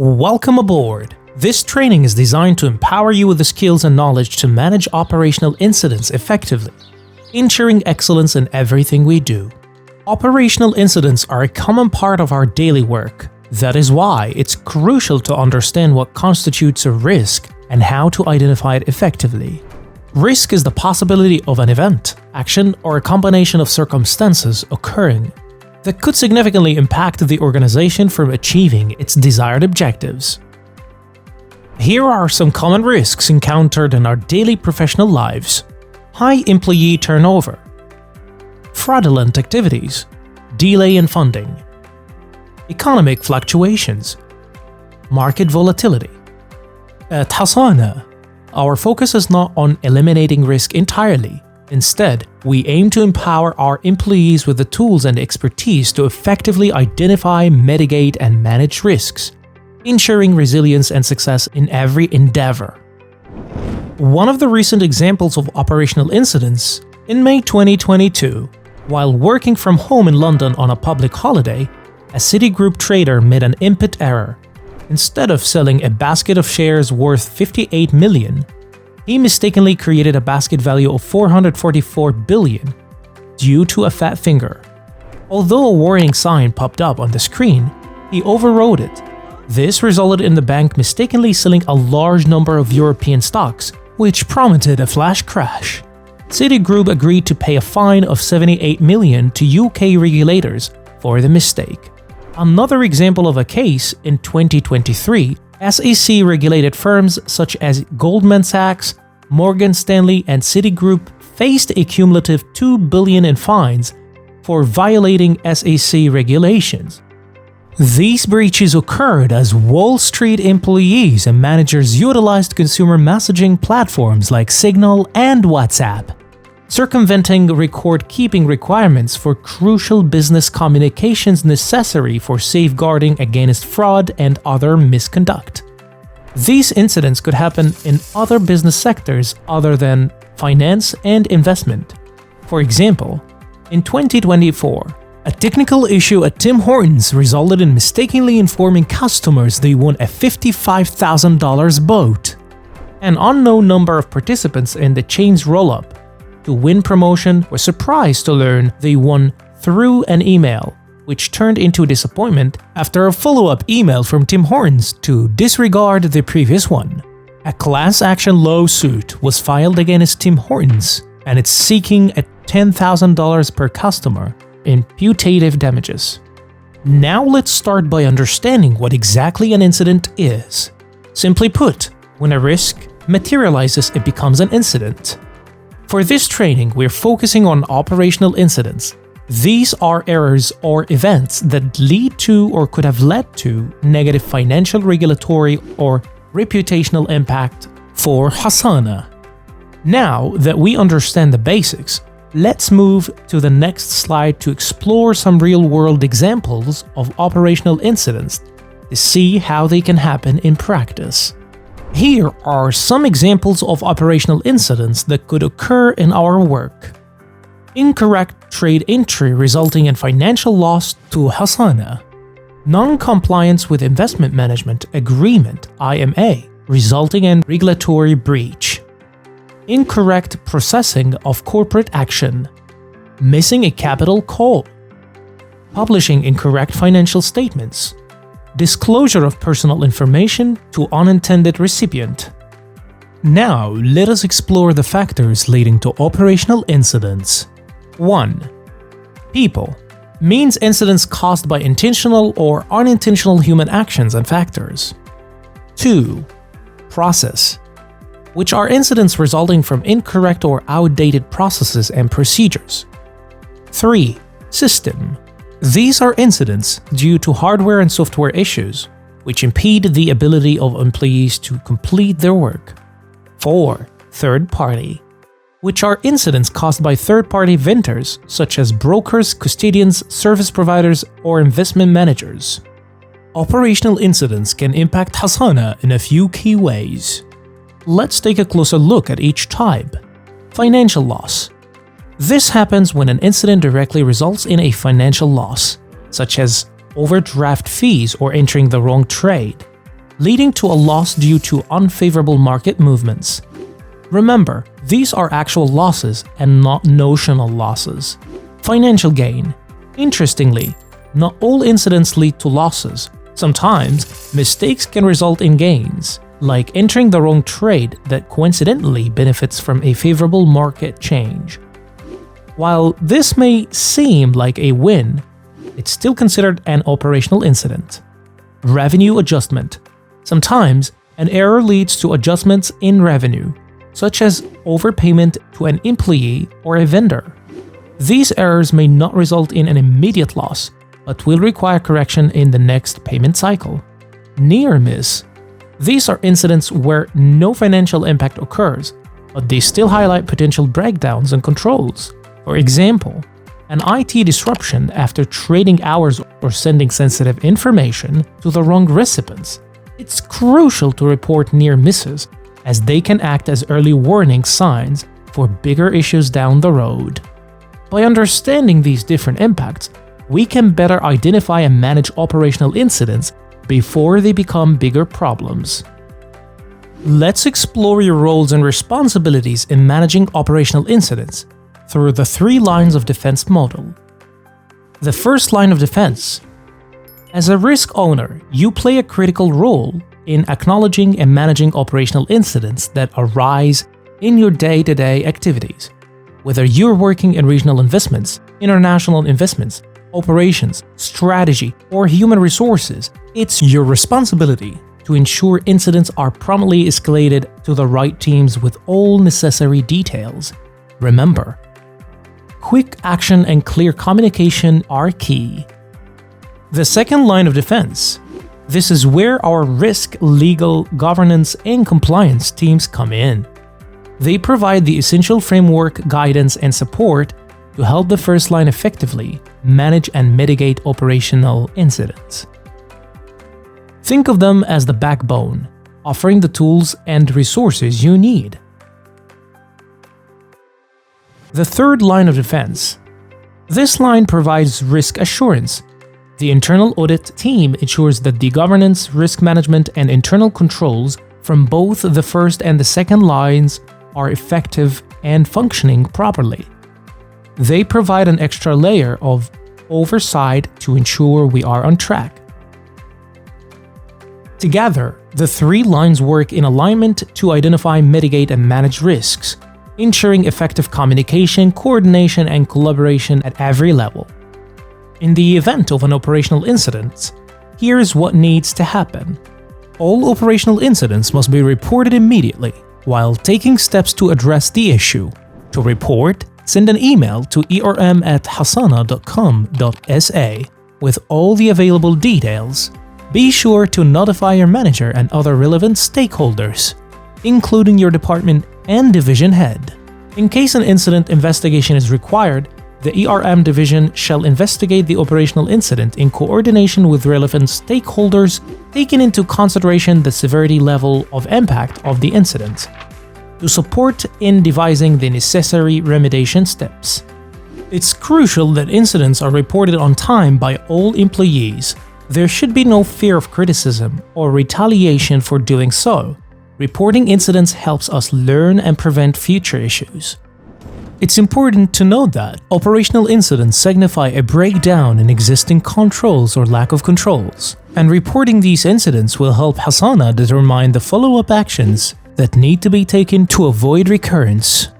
Welcome aboard! This training is designed to empower you with the skills and knowledge to manage operational incidents effectively, ensuring excellence in everything we do. Operational incidents are a common part of our daily work. That is why it's crucial to understand what constitutes a risk and how to identify it effectively. Risk is the possibility of an event, action, or a combination of circumstances occurring that could significantly impact the organization from achieving its desired objectives. Here are some common risks encountered in our daily professional lives: high employee turnover, fraudulent activities, delay in funding, economic fluctuations, market volatility. At Hasana, our focus is not on eliminating risk entirely. Instead, we aim to empower our employees with the tools and expertise to effectively identify, mitigate, and manage risks, ensuring resilience and success in every endeavor. One of the recent examples of operational incidents: in May 2022, while working from home in London on a public holiday, a Citigroup trader made an input error. Instead of selling a basket of shares worth 58 million, he mistakenly created a basket value of 444 billion due to a fat finger. Although a warning sign popped up on the screen, he overrode it. This resulted in the bank mistakenly selling a large number of European stocks, which prompted a flash crash. Citigroup agreed to pay a fine of 78 million to UK regulators for the mistake. Another example of a case: in 2023, SEC-regulated firms such as Goldman Sachs, Morgan Stanley, and Citigroup faced a cumulative 2 billion in fines for violating SEC regulations. These breaches occurred as Wall Street employees and managers utilized consumer messaging platforms like Signal and WhatsApp, circumventing record-keeping requirements for crucial business communications necessary for safeguarding against fraud and other misconduct. These incidents could happen in other business sectors other than finance and investment. For example, in 2024, a technical issue at Tim Hortons resulted in mistakenly informing customers they won a $55,000 boat. An unknown number of participants in the chain's roll-up to win promotion were surprised to learn they won through an email, which turned into disappointment after a follow-up email from Tim Hortons to disregard the previous one. A class action lawsuit was filed against Tim Hortons, and it's seeking a $10,000 per customer in putative damages. Now let's start by understanding what exactly an incident is. Simply put, when a risk materializes, it becomes an incident. For this training, we're focusing on operational incidents. These are errors or events that lead to or could have led to negative financial, regulatory, or reputational impact for Hasana. Now that we understand the basics, let's move to the next slide to explore some real-world examples of operational incidents to see how they can happen in practice. Here are some examples of operational incidents that could occur in our work. Incorrect trade entry resulting in financial loss to Hasana. Non-compliance with investment management agreement (IMA) resulting in regulatory breach. Incorrect processing of corporate action. Missing a capital call. Publishing incorrect financial statements. Disclosure of personal information to unintended recipient. Now, let us explore the factors leading to operational incidents. 1. People means incidents caused by intentional or unintentional human actions and factors. 2. Process, which are incidents resulting from incorrect or outdated processes and procedures. 3. System. These are incidents due to hardware and software issues, which impede the ability of employees to complete their work. 4. Third party, which are incidents caused by third-party vendors such as brokers, custodians, service providers, or investment managers. Operational incidents can impact Hasana in a few key ways. Let's take a closer look at each type. Financial loss. This happens when an incident directly results in a financial loss, such as overdraft fees or entering the wrong trade. leading to a loss due to unfavorable market movements. Remember, these are actual losses and not notional losses. Financial gain. Interestingly, not all incidents lead to losses. Sometimes, mistakes can result in gains, like entering the wrong trade that coincidentally benefits from a favorable market change. While this may seem like a win, it's still considered an operational incident. Revenue adjustment. Sometimes, an error leads to adjustments in revenue, such as overpayment to an employee or a vendor. These errors may not result in an immediate loss, but will require correction in the next payment cycle. Near miss. These are incidents where no financial impact occurs, but they still highlight potential breakdowns in controls. For example, an IT disruption after trading hours or sending sensitive information to the wrong recipients. It's crucial to report near misses, as they can act as early warning signs for bigger issues down the road. By understanding these different impacts, we can better identify and manage operational incidents before they become bigger problems. Let's explore your roles and responsibilities in managing operational incidents through the 3 lines of defense model. The first line of defense. As a risk owner, you play a critical role in acknowledging and managing operational incidents that arise in your day-to-day activities. Whether you're working in regional investments, international investments, operations, strategy, or human resources, it's your responsibility to ensure incidents are promptly escalated to the right teams with all necessary details. Remember, quick action and clear communication are key. The second line of defense. This is where our risk, legal, governance, and compliance teams come in. They provide the essential framework, guidance, and support to help the first line effectively manage and mitigate operational incidents. Think of them as the backbone, offering the tools and resources you need. The third line of defense. This line provides risk assurance. The internal audit team ensures that the governance, risk management, and internal controls from both the first and the second lines are effective and functioning properly. They provide an extra layer of oversight to ensure we are on track. Together, the 3 lines work in alignment to identify, mitigate, and manage risks, ensuring effective communication, coordination, and collaboration at every level. In the event of an operational incident, here's what needs to happen. All operational incidents must be reported immediately, while taking steps to address the issue. To report, send an email to erm@hasana.com.sa with all the available details. Be sure to notify your manager and other relevant stakeholders, including your department and division head. In case an incident investigation is required, the ERM division shall investigate the operational incident in coordination with relevant stakeholders, taking into consideration the severity level of impact of the incident, to support in devising the necessary remediation steps. It's crucial that incidents are reported on time by all employees. There should be no fear of criticism or retaliation for doing so. Reporting incidents helps us learn and prevent future issues. It's important to note that operational incidents signify a breakdown in existing controls or lack of controls, and reporting these incidents will help Hasana determine the follow-up actions that need to be taken to avoid recurrence.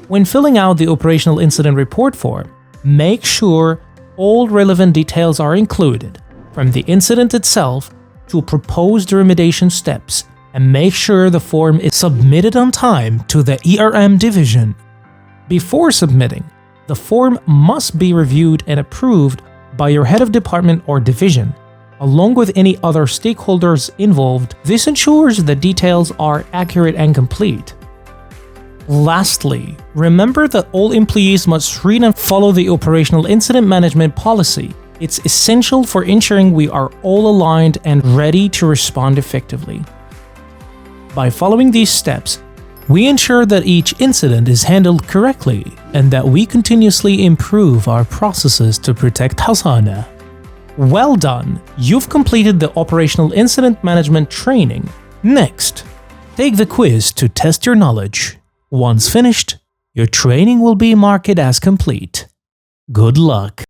When filling out the operational incident report form, make sure all relevant details are included, from the incident itself to proposed remediation steps, and make sure the form is submitted on time to the ERM division. Before submitting, the form must be reviewed and approved by your head of department or division, along with any other stakeholders involved. This ensures the details are accurate and complete. Lastly, remember that all employees must read and follow the operational incident management policy. It's essential for ensuring we are all aligned and ready to respond effectively. By following these steps, we ensure that each incident is handled correctly and that we continuously improve our processes to protect Hasana. Well done! You've completed the Operational Incident Management training. Next, take the quiz to test your knowledge. Once finished, your training will be marked as complete. Good luck!